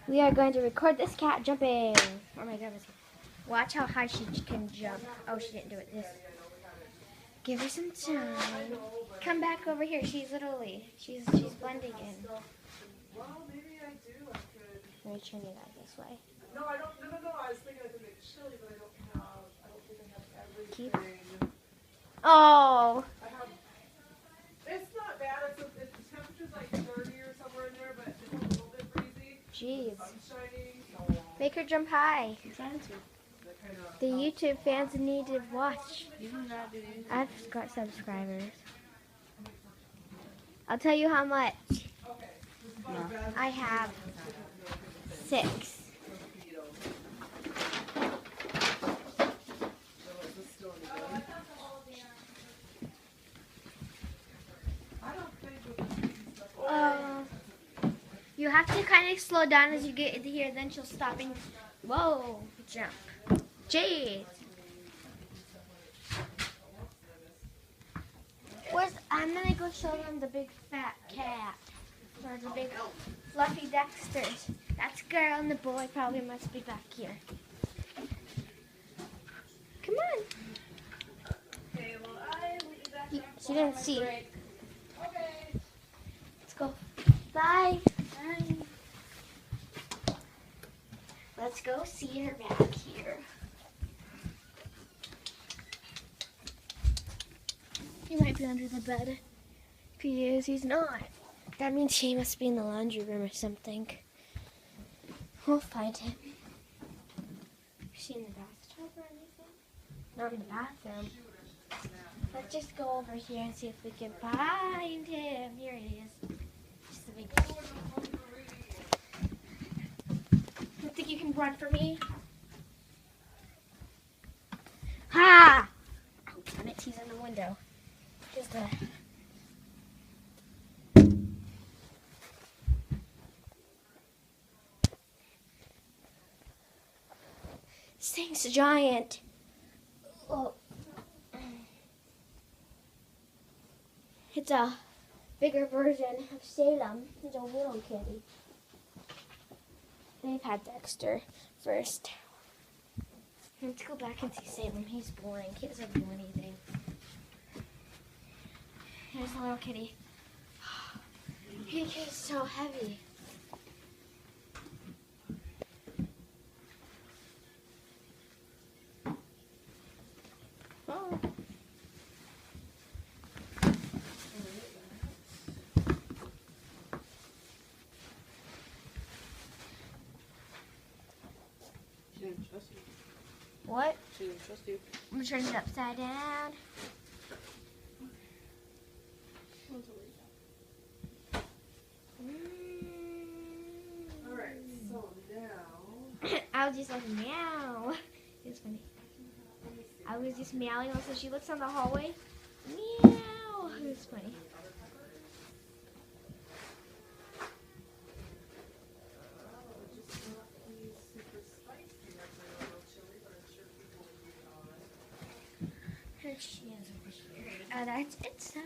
We are going to record this cat jumping. Oh my goodness. Watch how high she can jump. Oh, she didn't do it. This. Give her some time. Come back over here. She's blending in. Well, maybe I do. I could. Let me turn it out this way. No, I don't. No. I was thinking I could make chili, but I don't think I have everything. Keep. Oh. I have. It's not bad. The temperature's like 30 or somewhere in there, but it's a little bit breezy. Jeez. The sun's shining. Make her jump high. I'm trying to. The YouTube fans need to watch. I've got subscribers. I'll tell you how much. No. I have 6. You have to kind of slow down as you get into here, then she'll stop and whoa, jump. Jeez. I'm gonna go show them the big fat cat. Or the big fluffy Dexters. That's girl and the boy probably must be back here. Come on. Okay, well, I will be back. She didn't see. Okay. Let's go. Bye. Bye. Let's go see her back here. He might be under the bed. If he is, he's not. That means he must be in the laundry room or something. We'll find him. Is she in the bathtub or anything? Not in the bathroom. Let's just go over here and see if we can find him. Here he is. Just a big. You think you can run for me? Ha! Oh, damn it, he's in the window. Just a. This thing's giant. Oh. It's a bigger version of Salem. He's a little kitty. They've had Dexter first. Let's go back and see Salem. He's boring. He doesn't do anything. Here's the little kitty. He is so heavy. Oh. She didn't trust you. What? She didn't trust you. I'm gonna turn it upside down. Alright, so now. I was just like, meow. It was funny. I was just meowing, and so she looks on the hallway. Meow. It was funny. Here she is over here. That's it, so.